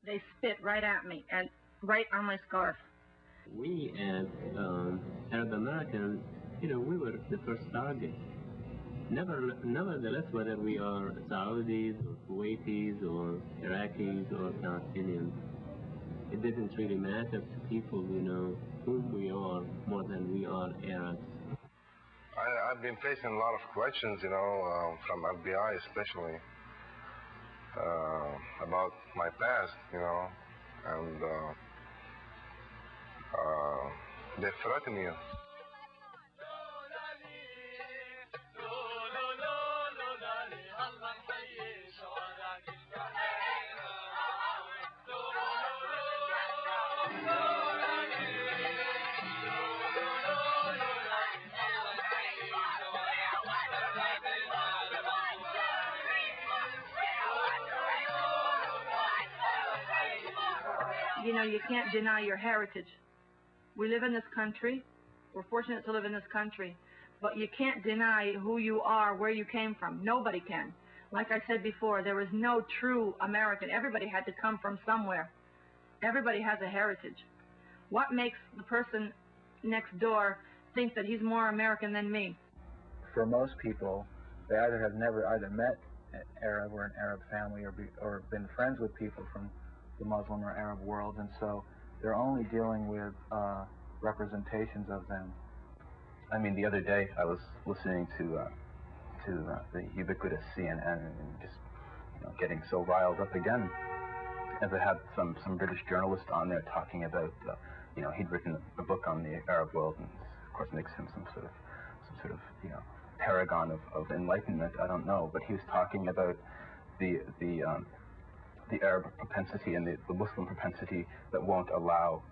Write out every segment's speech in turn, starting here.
They spit right at me and right on my scarf. We as Arab Americans, we were the first target. Nevertheless, whether we are Saudis or Kuwaitis or Iraqis or Palestinians, it doesn't really matter to people, whom we are more than we are Arabs. I've been facing a lot of questions, from FBI especially, about my past, and they threaten you. You can't deny your heritage. We live in this country. We're fortunate to live in this country. But you can't deny who you are, where you came from. Nobody can. Like I said before, there is no true American. Everybody had to come from somewhere. Everybody has a heritage. What makes the person next door think that he's more American than me? For most people, they either have never met an Arab or an Arab family or been friends with people from the Muslim or Arab world, and so they're only dealing with representations of them. I mean, the other day I was listening to the ubiquitous CNN and just getting so riled up again as I had some British journalist on there talking about he'd written a book on the Arab world, and of course makes him some sort of paragon of enlightenment. I don't know, but he was talking about the Arab propensity and the Muslim propensity that won't allow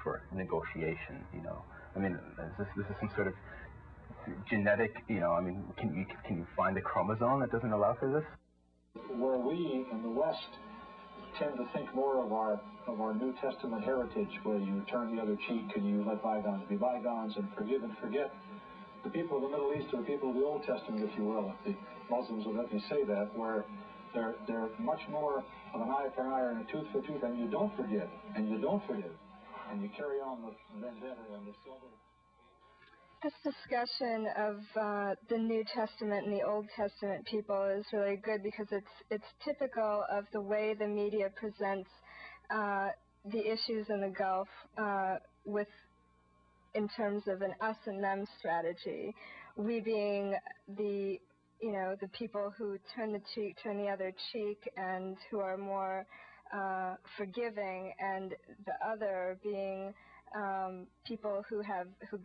for negotiation. I mean, this is some sort of genetic. I mean, can you find a chromosome that doesn't allow for this? Where we in the West tend to think more of our New Testament heritage, where you turn the other cheek and you let bygones be bygones and forgive and forget. The people of the Middle East are the people of the Old Testament, if you will, if the Muslims will let me say that, where they're much more of an eye for an eye and a tooth for tooth, and you don't forget, and you don't forgive, and you carry on the vendetta and the silver. This discussion of the New Testament and the Old Testament people is really good because it's typical of the way the media presents the issues in the Gulf in terms of an us and them strategy. We being the people who turn the other cheek and who are more forgiving, and the other being people who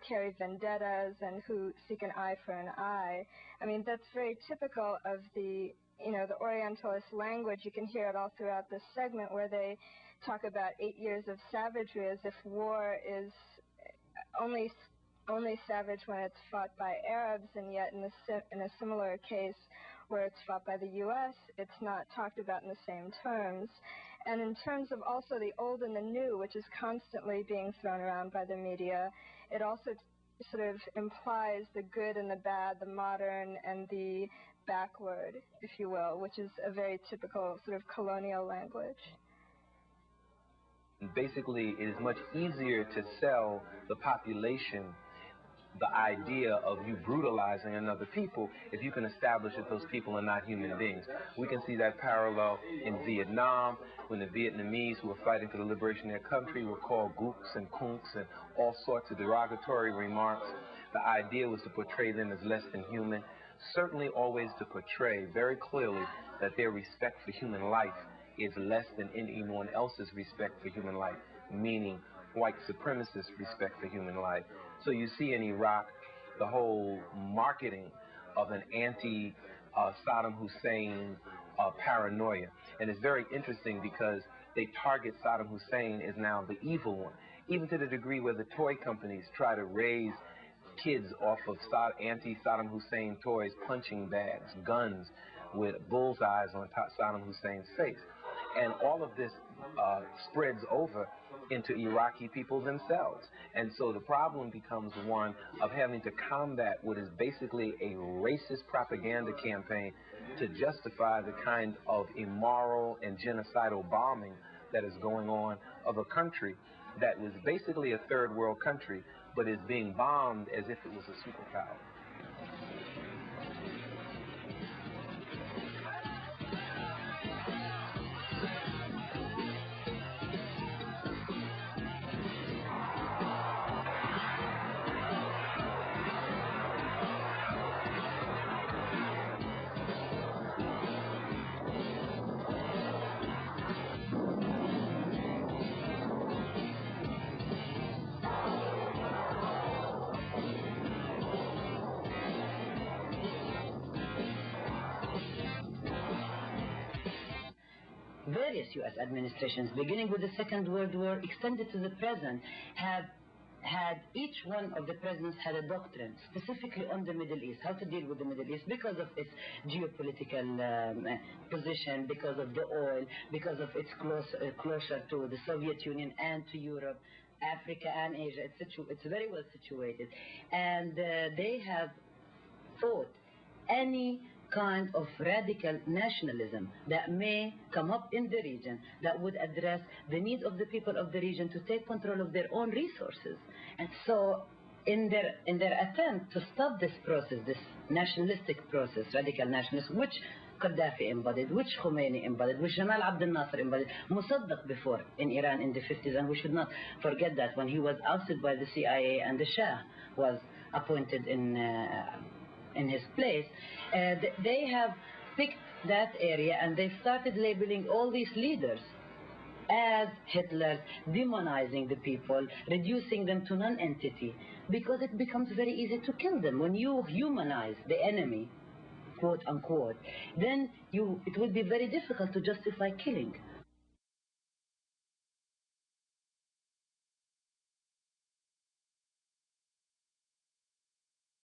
carry vendettas and who seek an eye for an eye. I mean, that's very typical of the Orientalist language. You can hear it all throughout this segment, where they talk about 8 years of savagery as if war is only savage when it's fought by Arabs, and yet in a similar case where it's fought by the U.S., it's not talked about in the same terms. And in terms of also the old and the new, which is constantly being thrown around by the media, it also sort of implies the good and the bad, the modern and the backward, if you will, which is a very typical sort of colonial language. Basically, it is much easier to sell the population the idea of you brutalizing another people if you can establish that those people are not human beings. We can see that parallel in Vietnam, when the Vietnamese who were fighting for the liberation of their country were called gooks and kunks and all sorts of derogatory remarks. The idea was to portray them as less than human, certainly always to portray very clearly that their respect for human life is less than anyone else's respect for human life, meaning white supremacist respect for human life. So you see in Iraq the whole marketing of an anti-Saddam Hussein paranoia. And it's very interesting because they target Saddam Hussein as now the evil one, even to the degree where the toy companies try to raise kids off of anti-Saddam Hussein toys, punching bags, guns with bullseyes on Saddam Hussein's face. And all of this spreads over into Iraqi people themselves. And so the problem becomes one of having to combat what is basically a racist propaganda campaign to justify the kind of immoral and genocidal bombing that is going on of a country that was basically a third world country, but is being bombed as if it was a superpower. Various U.S. administrations, beginning with the Second World War, extended to the present, have had, each one of the presidents had a doctrine specifically on the Middle East, how to deal with the Middle East because of its geopolitical position, because of the oil, because of its closure to the Soviet Union and to Europe, Africa and Asia. It's very well situated. And they have fought any kind of radical nationalism that may come up in the region that would address the needs of the people of the region to take control of their own resources. And so in their attempt to stop this process, this nationalistic process, radical nationalism, which Gaddafi embodied, which Khomeini embodied, which Jamal Abdel Nasser embodied, Mossadegh before in Iran in the 50s, and we should not forget that when he was ousted by the CIA and the Shah was appointed in his place, they have picked that area and they started labeling all these leaders as Hitler, demonizing the people, reducing them to non-entity, because it becomes very easy to kill them. When you humanize the enemy, quote unquote, then it would be very difficult to justify killing.